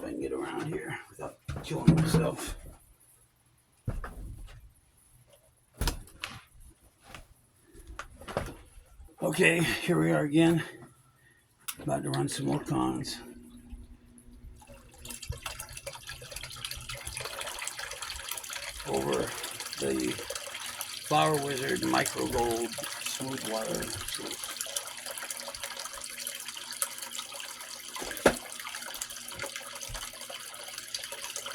I can get around here without killing myself. Okay, here we are again. About to run some more cons. Over the Flower Wizard Micro Gold Smooth Water.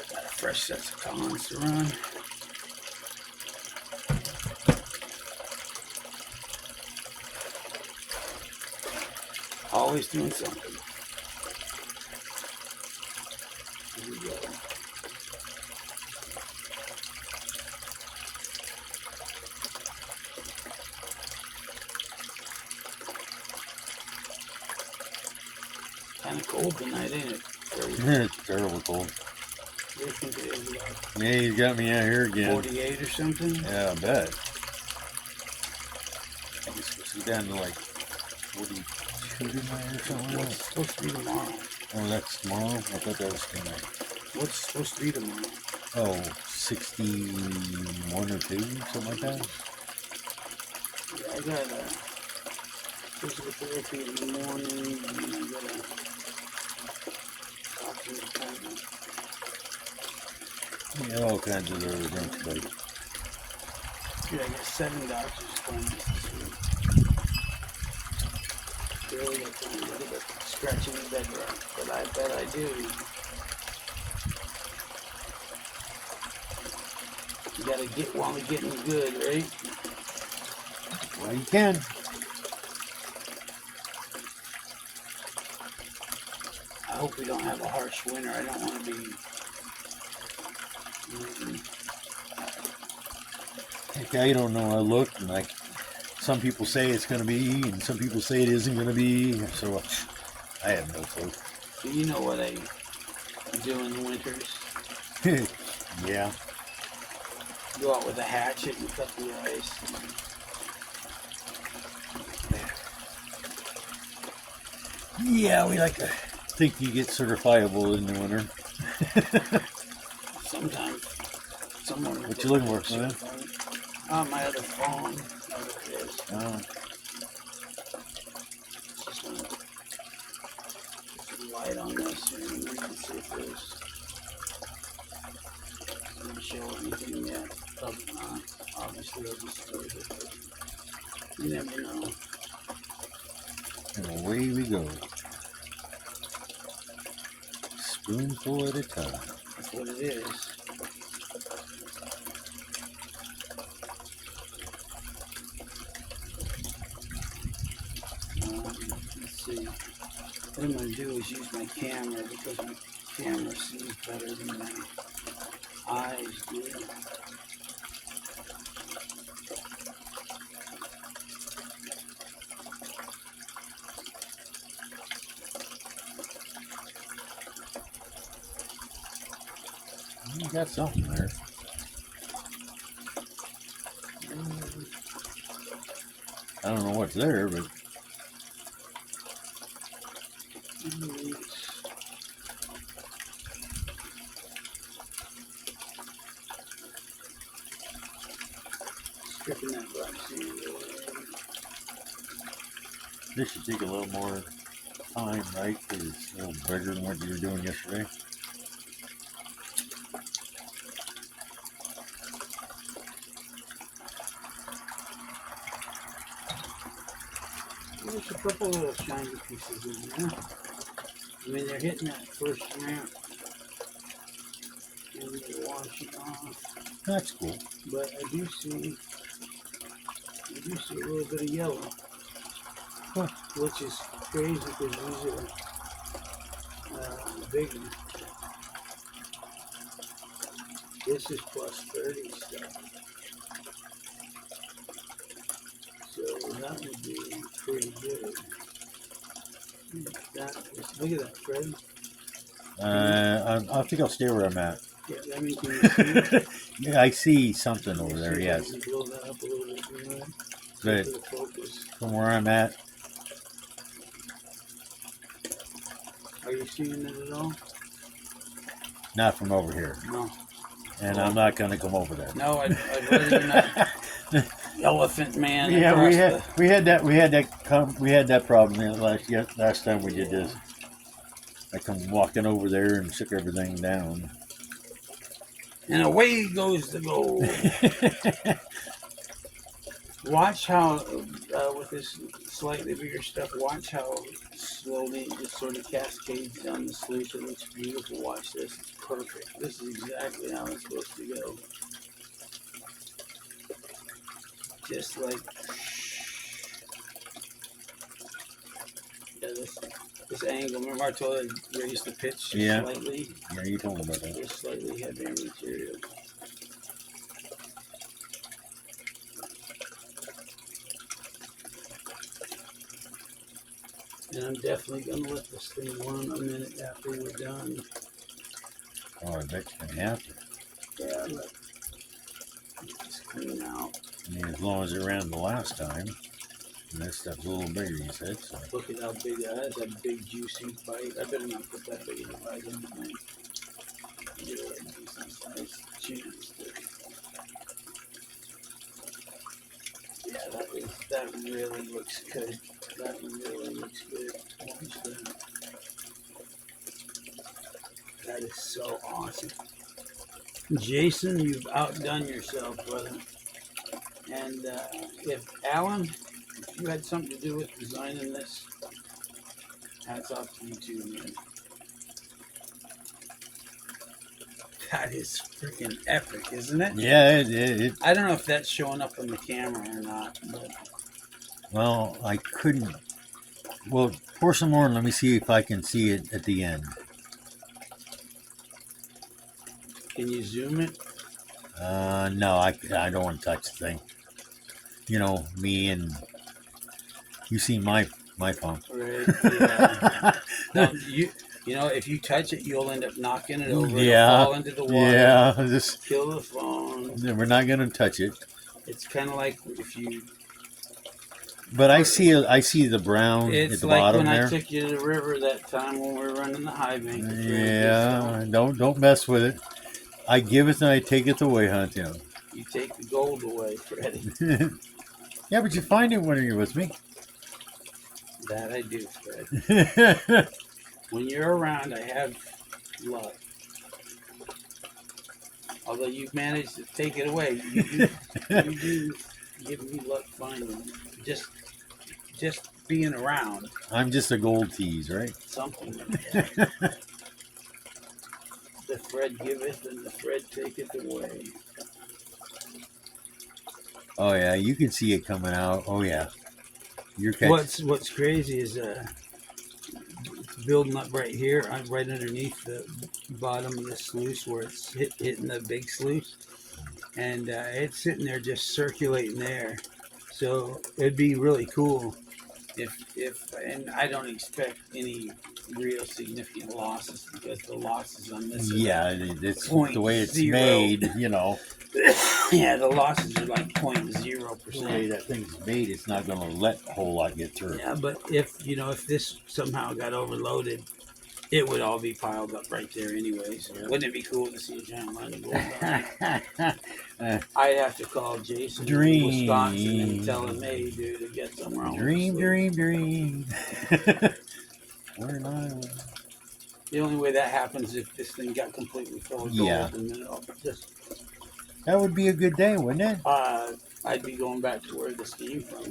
Got a fresh set of cons to run. Always doing something. Here we go. Kind of cold tonight, ain't it? It's terrible cold. What do you think it is? About Yeah, you got me out here again. 48 or something? Yeah, I bet. I think it's supposed to be down to like 42 tonight or something. What's supposed to be tomorrow? Oh, that's tomorrow? I thought that was tonight. What's supposed to be tomorrow? Oh, 61 or 2, something like that. Yeah, I got a physical therapy in the morning, and I got a doctor's appointment. Yeah, all kinds of other drunks, buddy. Dude, I got 7 doctor's appointments this week. Barely got time to get a scratch in the bed right, but I bet I do. You gotta get while you're getting good, right? Well, you can. I hope we don't have a harsh winter. I don't want to be. Heck, I don't know. I looked, and like some people say it's going to be, and some people say it isn't going to be. So I have no clue. Do you know what I do in the winters? Yeah. Go out with a hatchet and cut the ice. Yeah, we like to think you get certifiable in the winter. Sometimes someone. What you looking for, man? My other phone. There it is. Oh. Just gonna put some light on this here and we can see if there's. Doesn't show anything yet. Probably not. Obviously, I'll just close it. But you never know. And away we go. Spoonful at a time. That's what it is. Let's see. What I'm going to do is use my camera because my camera sees better than my eyes do. You got something there. I don't know what's there, but stripping that black sand away. this should take a little more time, right? Because it's a little bigger than what you were doing yesterday. There's a couple little shiny pieces in there. I mean, they're hitting that first ramp. And they're washing off. That's cool. But I do see a little bit of yellow. Huh. Which is crazy because these are big ones. This is plus 30 stuff. So that would be pretty good. Look at that, Fred. I think I'll stay where I'm at. Yeah, I mean, can you see it? Yeah, I see something over there, See if I yes. can blow that up a little bit more. But For the focus. from where I'm at, Are you seeing it at all? Not from over here. No. And I'm not going to come over there. No, I'd rather you not. Elephant man. Yeah, across we had that problem last time we did this. I come walking over there and shook everything down. And away goes the gold. Watch how, with this slightly bigger stuff, watch how slowly it just sort of cascades down the sluice. It looks beautiful. Watch this. It's perfect. This is exactly how it's supposed to go. Just like, yeah, this angle. Remember I told you to raise the pitch slightly? Yeah, you told me about that. Just slightly heavier material. And I'm definitely going to let this thing run a minute after we're done. Oh, I bet you're going to have to. Yeah, let this clean out. I mean, as long as it ran the last time. And that stuff's a little bigger, you said. So. Look at how big that is. That big, juicy bite. I better not put that big of a bite in the thing. Get a decent size chance to. Yeah, that really looks good. That really looks good. Watch that. That is so awesome. Jason, you've outdone yourself, brother. And if Alan, if you had something to do with designing this, hats off to you too, man. That is freaking epic, isn't it? Yeah, it I don't know if that's showing up on the camera or not, but well, I couldn't. Well, pour some more and let me see if I can see it at the end. can you zoom it? No, I don't want to touch the thing. You know, me and you see my phone. Right. Yeah. Now, you know, if you touch it, you'll end up knocking it over. Yeah. It'll fall into the water. Yeah, just Kill the phone. we're not gonna touch it. It's kind of like if you. But I see the brown It's at the like bottom when there. I took you to the river that time when we were running the high bank. It's really Yeah, good don't mess with it. I give it and I take it away, huh, Tim? stuff. You take the gold away, Freddie. Yeah, but you find it when you're with me. That I do, Fred. When you're around, I have luck. Although you've managed to take it away, you do give me luck finding it. Just being around. I'm just a gold tease, right? Something like that. The Fred giveth and the Fred taketh away. Oh yeah, you can see it coming out. Oh yeah, you're catching. What's crazy is building up right here, right underneath the bottom of the sluice where it's hitting the big sluice, and it's sitting there just circulating there. So it'd be really cool if and I don't expect any real significant losses because the losses on this Yeah, it's Point the way it's zero. made. You know, yeah, the losses are like 0.0%. the way that thing's made, it's not going to let a whole lot get through. Yeah, but if this somehow got overloaded, it would all be piled up right there anyways. Wouldn't it be cool to see a giant line of gold down there? I'd have to call Jason in Wisconsin and tell him, hey, dude, to get some wrong. Dream. We're not. The only way that happens is if this thing got completely full of gold. Yeah. And then it'll just, That would be a good day, wouldn't it? I'd be going back to where this came from,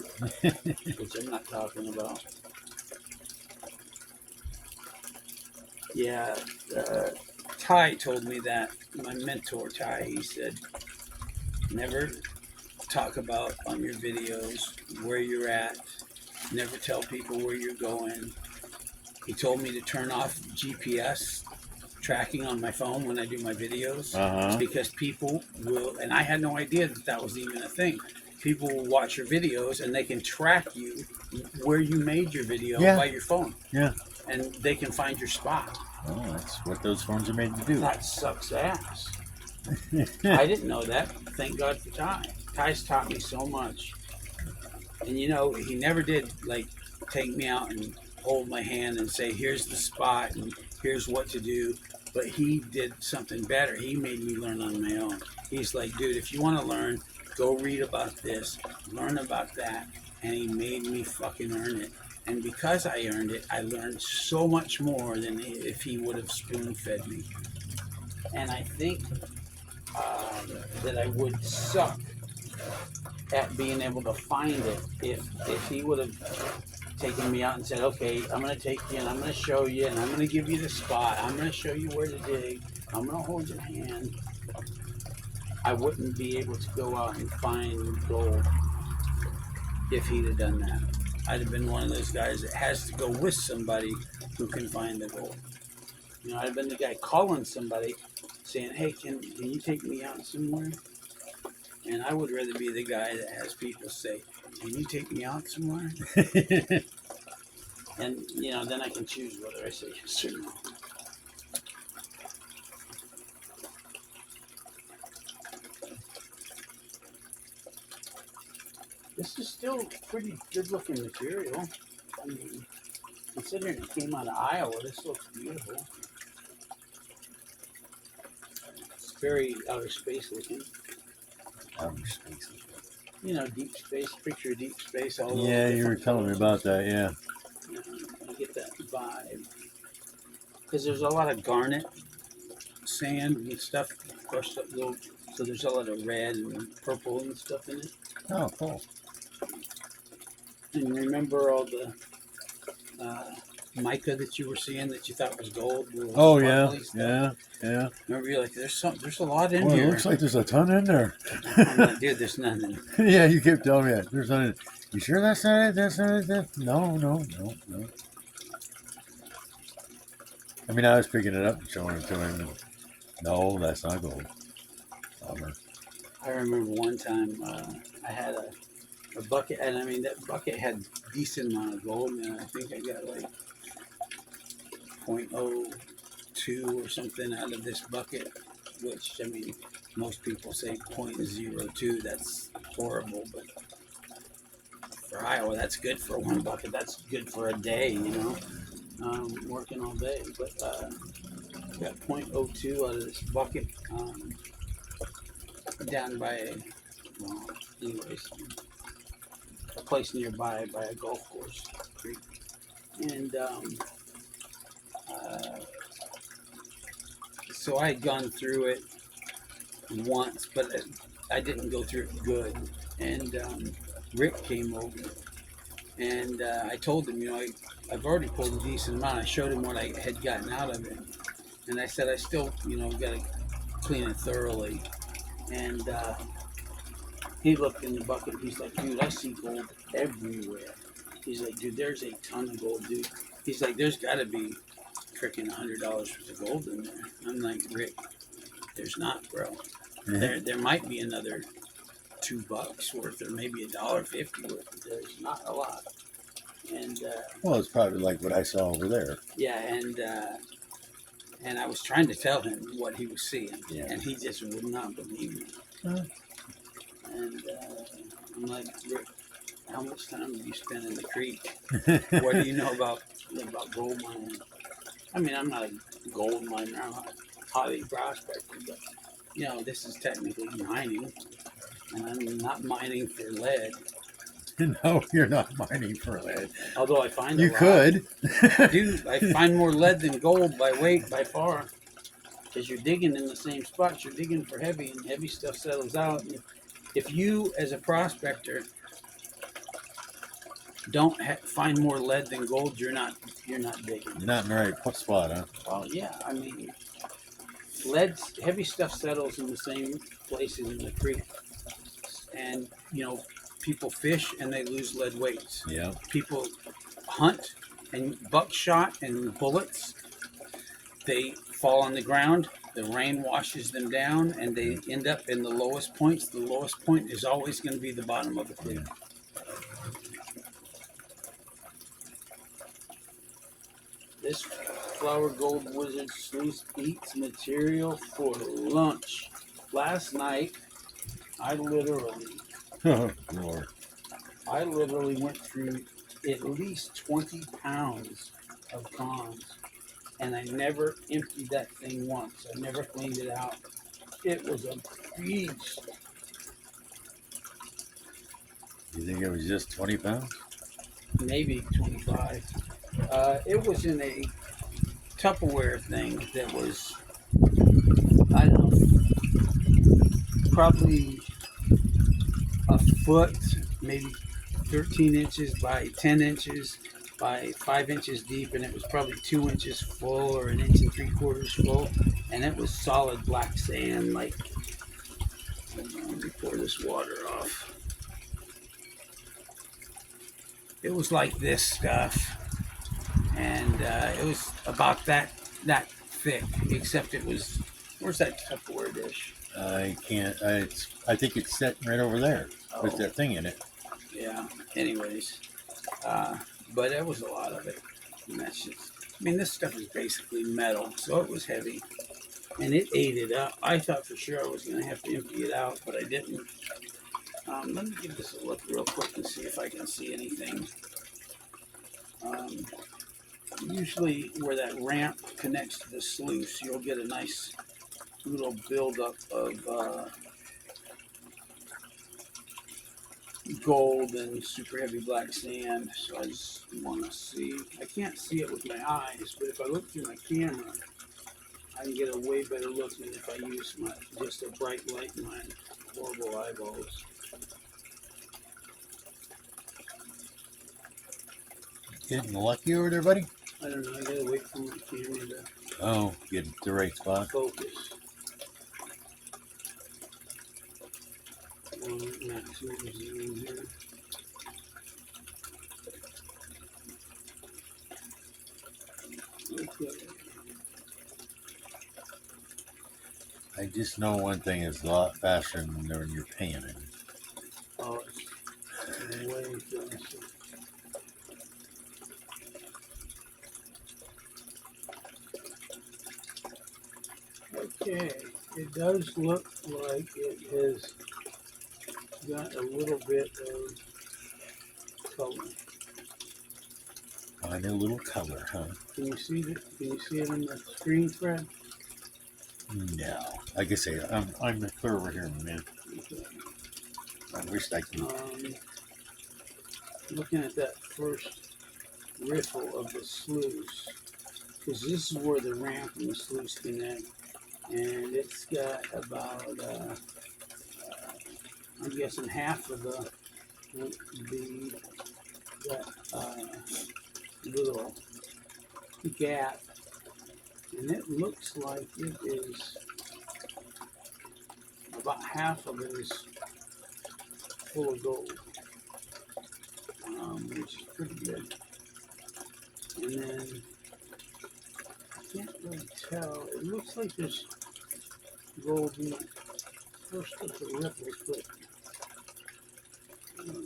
which I'm not talking about. Yeah, Ty told me that, my mentor Ty, he said, never talk about on your videos where you're at, never tell people where you're going. He told me to turn off GPS tracking on my phone when I do my videos because people will, and I had no idea that was even a thing. People will watch your videos and they can track you where you made your video by your phone. Yeah. And they can find your spot. Oh, that's what those phones are made to do. That sucks ass. I didn't know that. Thank God for Ty. Ty's taught me so much. And you know, he never did like take me out and hold my hand and say, here's the spot and here's what to do. But he did something better. He made me learn on my own. He's like, dude, if you want to learn, go read about this, learn about that. And he made me fucking earn it. And because I earned it, I learned so much more than if he would have spoon fed me. And I think that I would suck at being able to find it if he would have taken me out and said, okay, I'm going to take you and I'm going to show you and I'm going to give you the spot. I'm going to show you where to dig. I'm going to hold your hand. I wouldn't be able to go out and find gold if he'd have done that. I'd have been one of those guys that has to go with somebody who can find the gold. You know, I'd have been the guy calling somebody saying, hey, can you take me out somewhere? And I would rather be the guy that has people say, can you take me out somewhere? And, you know, then I can choose whether I say yes or no. This is still pretty good looking material. I mean, considering it came out of Iowa, this looks beautiful. It's very outer space looking. Outer space. You know, deep space, picture of deep space. All Yeah, you were telling me about that, yeah. I get that vibe. Because there's a lot of garnet sand and stuff crushed up little, so there's a lot of red and purple and stuff in it. Oh, cool. And remember all the mica that you were seeing that you thought was gold? Oh, yeah, yeah. Remember, you're like, there's a lot in Well, here. it looks like there's a ton in there. I'm like, dude, there's nothing. Yeah, you kept telling me that. There's nothing. You sure that's not it? That's not it? No. I mean, I was picking it up and showing it to him. And, no, that's not gold. Bummer. I remember one time I had a bucket, and I mean, that bucket had decent amount of gold, and I think I got like 0.02 or something out of this bucket, which, I mean, most people say 0.02. That's horrible, but for Iowa, that's good for one bucket. That's good for a day, you know, working all day. But got 0.02 out of this bucket down by, well, anyways, a place nearby by a golf course creek. And so I had gone through it once, but I didn't go through it good. And Rick came over, and I told him, you know, I've already pulled a decent amount. I showed him what I had gotten out of it, and I said I still, you know, got to clean it thoroughly. And he looked in the bucket. He's like, dude, I see gold everywhere. He's like, dude, there's a ton of gold, dude. He's like, there's got to be freaking $100 worth of gold in there. I'm like, Rick, there's not, bro. Mm-hmm. There might be another $2 worth, or maybe $1.50 worth. But there's not a lot. And Well, it's probably like what I saw over there. yeah, and I was trying to tell him what he was seeing, Yeah. and he just would not believe me. Huh. And I'm like, Rick, how much time do you spend in the creek? What do you know about gold mining? I mean, I'm not a gold miner. I'm a hobby prospector, but, you know, this is technically mining, and I'm not mining for lead. No, you're not mining for lead. Although I find You could. Dude, I find more lead than gold by weight, by far. Because you're digging in the same spots. You're digging for heavy, and heavy stuff settles out. And if you, as a prospector, don't find more lead than gold, you're not digging. You're not in the right spot, huh? Well, yeah, I mean, heavy stuff settles in the same places in the creek. And, you know, people fish and they lose lead weights. Yeah. People hunt and buckshot and bullets, they fall on the ground, the rain washes them down, and they end up in the lowest points. The lowest point is always going to be the bottom of the creek. This Flower Gold Wizard Sleuth eats material for lunch. Last night, I literally Lord. went through at least 20 pounds of cons. and I never emptied that thing once. I never cleaned it out. It was a beast. You think it was just 20 pounds? Maybe 25. It was in a Tupperware thing that was, I don't know, probably a foot, maybe 13 inches by 10 inches by 5 inches deep, and it was probably 2 inches full or 1 3/4 inches full, and it was solid black sand. Like, let me pour this water off. It was like this stuff, and it was about that thick, except it was. Where's that Tupperware dish? I can't. I think it's sitting right over there with that thing in it. Yeah. Anyways, but it was a lot of it. And that's just. I mean, this stuff is basically metal, so it was heavy, and it ate it up. I thought for sure I was going to have to empty it out, but I didn't. Let me give this a look real quick and see if I can see anything. Usually, where that ramp connects to the sluice, you'll get a nice little buildup of gold and super heavy black sand. So I just want to see. I can't see it with my eyes, but if I look through my camera, I can get a way better look than if I use just a bright light in my horrible eyeballs. Getting lucky over there, buddy? I don't know. I gotta wait for my camera to Get the right spot. focus. Maximum zoom here. Okay. I just know one thing is a lot faster than when you're panning. Oh, it's way faster. Okay, it does look like it has got a little bit of color. Find a little color, huh? Can you see it? Can you see it in the screen, Fred? No. Like I say, I'm clear over here, man. Okay. I wish I could. Looking at that first riffle of the sluice, because this is where the ramp and the sluice connect, and it's got about, I'm guessing half of that little gap, and it looks like it is about half of it is full of gold, which is pretty good. And then I can't really tell. It looks like there's gold in the first of the ripples, but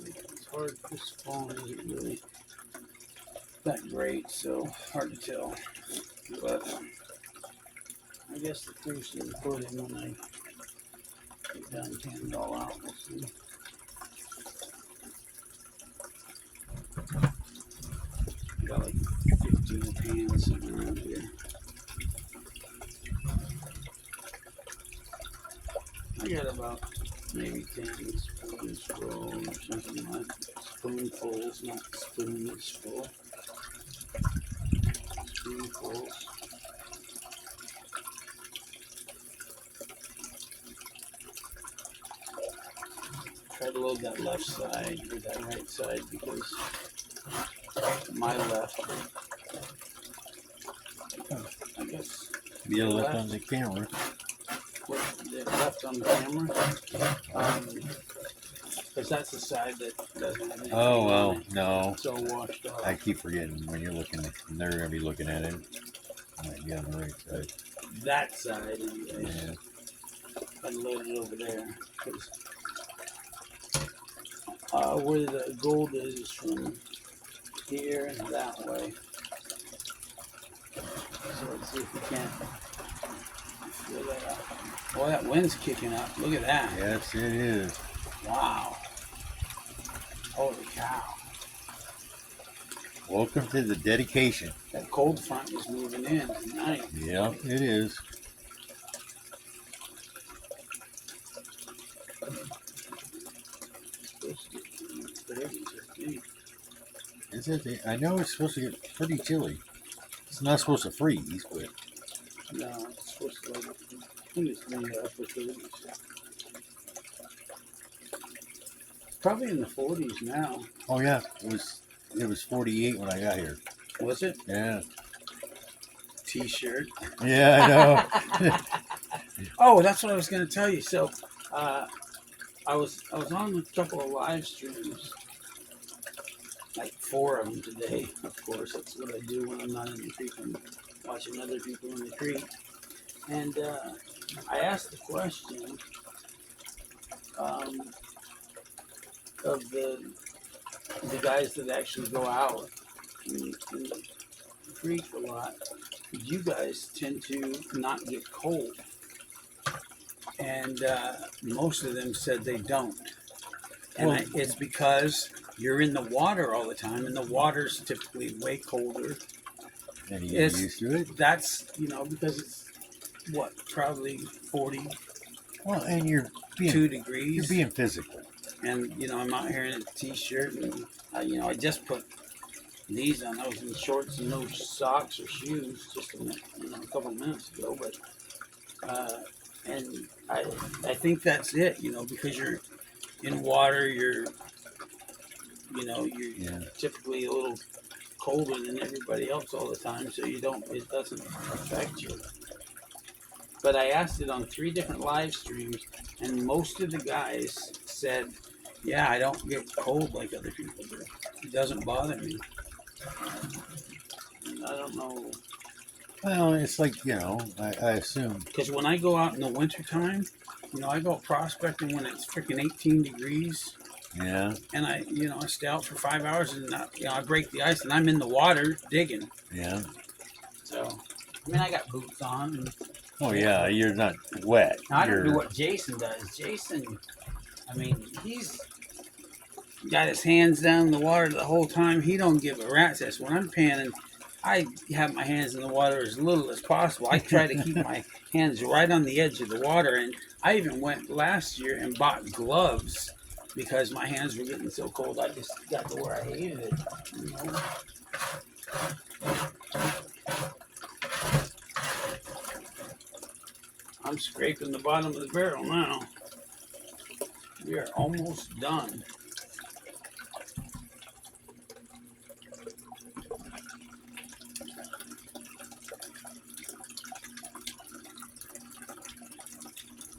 it's hard. This phone isn't really that great, so hard to tell. But I guess the proof's in the pudding when I get done panning it all out. We'll see. Got like 15 pans somewhere around here. I got about maybe 10 spoons full or something like spoonfuls, not spoons full. Spoonfuls. Try to load that left side or that right side because my left, I guess. Be a look on the camera. What, the left on the camera? Because that's the side that doesn't have anything Oh, on well, it. no. It's all washed off. I keep forgetting when you're looking, they're going to be looking at it. Might be on the right side. That side, anyways. Yeah. I load it over there. Because where the gold is from here and that way. So let's see if we can't feel that out. Boy, that wind's kicking up. Look at that. Yes, it is. Wow. Holy cow. Welcome to the dedication. That cold front is moving in tonight. Yeah, it is. Supposed to get 30s, I think. Is it? I know it's supposed to get pretty chilly. It's not supposed to freeze, but No, it's supposed to like, I think it's in the upper 30s. Probably in the 40s now. oh yeah, it was 48 when I got here. Was it? Yeah, T-shirt. yeah, I know. Oh, that's what I was going to tell you. So, I was on a couple of live streams, like 4 of them today. Of course, that's what I do when I'm not in the creek. I'm watching other people in the creek, and I asked the question of the guys that actually go out in the creek a lot. You guys tend to not get cold. And most of them said they don't. And Well- it's because you're in the water all the time, and the water's typically way colder. And you get It's- used to it. That's, because it's, probably 42 Well, and you're being degrees. physical. And, I'm out here in a T-shirt, and, I just put these on. I was in shorts and no socks or shoes just a couple minutes ago. But, and I think that's it, because you're in water, you're Yeah. typically a little colder than everybody else all the time, so it doesn't affect you. But I asked it on 3 different live streams, and most of the guys said, yeah, I don't get cold like other people do. It doesn't bother me. And I don't know. Well, it's like, I assume. Because when I go out in the wintertime, I go prospecting when it's freaking 18 degrees. Yeah, And I stay out for 5 hours, and I break the ice, and I'm in the water digging. yeah. So, I got boots on. And Oh, yeah, you're not wet. now, I don't You're- do what Jason does. Jason, he's got his hands down in the water the whole time. He don't give a rat's ass. When I'm panning, I have my hands in the water as little as possible. I try to keep my hands right on the edge of the water. And I even went last year and bought gloves because my hands were getting so cold. I just got to where I hated it. I'm scraping the bottom of the barrel now. We are almost done.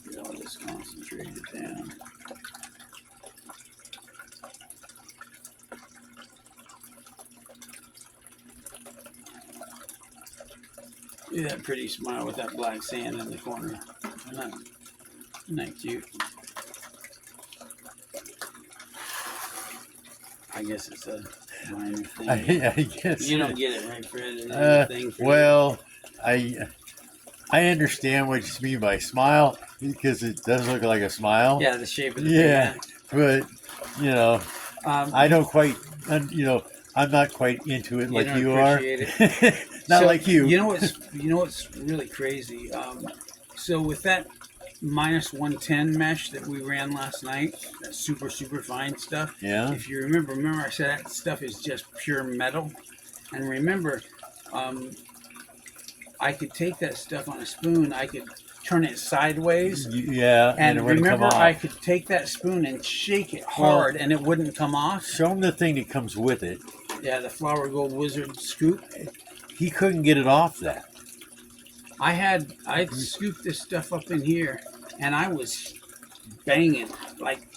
Get all this concentrated down. Look at that pretty smile with that black sand in the corner. Isn't that cute? I guess it's a minor thing. I guess. You don't get it, right, Fred? Another thing for you. Well, I understand what you mean by smile because it does look like a smile. Yeah, the shape of the Yeah, thing. but I don't quite. I'm not quite into it like don't you are. appreciate it. Not So, like you. You know what's really crazy. So with that -110 mesh that we ran last night, that super fine stuff. Yeah. If you remember I said that stuff is just pure metal. And remember, I could take that stuff on a spoon. I could turn it sideways. Yeah, And it wouldn't come remember, off. I could take that spoon and shake it hard, and it wouldn't come off. Show him the thing that comes with it. Yeah, the Flower Gold Wizard scoop. He couldn't get it off that. I scooped this stuff up in here, and I was banging like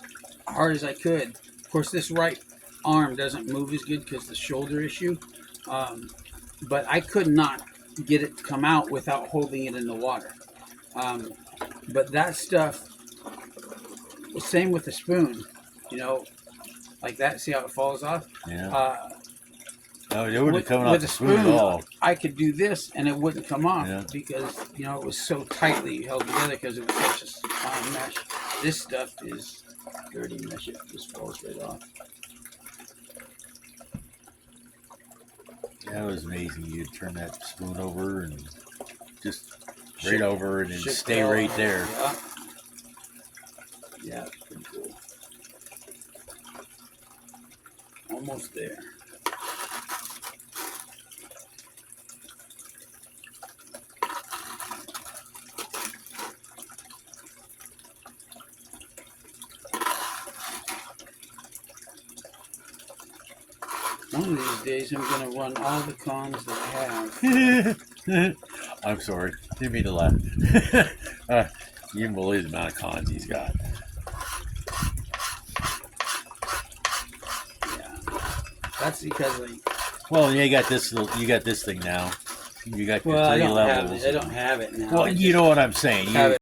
hard as I could. Of course, this right arm doesn't move as good because the shoulder issue, but I could not get it to come out without holding it in the water. But that stuff, same with the spoon, like that. See how it falls off? Yeah. No, it wouldn't come off with the a spoon at all. I could do this and it wouldn't come off Yeah. because it was so tightly held together because it was such a fine mesh. This stuff is dirty mesh; it just falls right off. That was amazing. You'd turn that spoon over and just right over and then Ship stay it all right over. there. Yeah. Yeah, pretty cool. Almost there. One of these days, I'm going to run all the cons that I have. I'm sorry. Didn't mean to laugh. You can believe the amount of cons he's got. Yeah, that's because I. Well, you got this. You got this thing now. You got your Well, I three don't have levels. it. I don't have it now. Well, I you just know what I'm saying. have You, it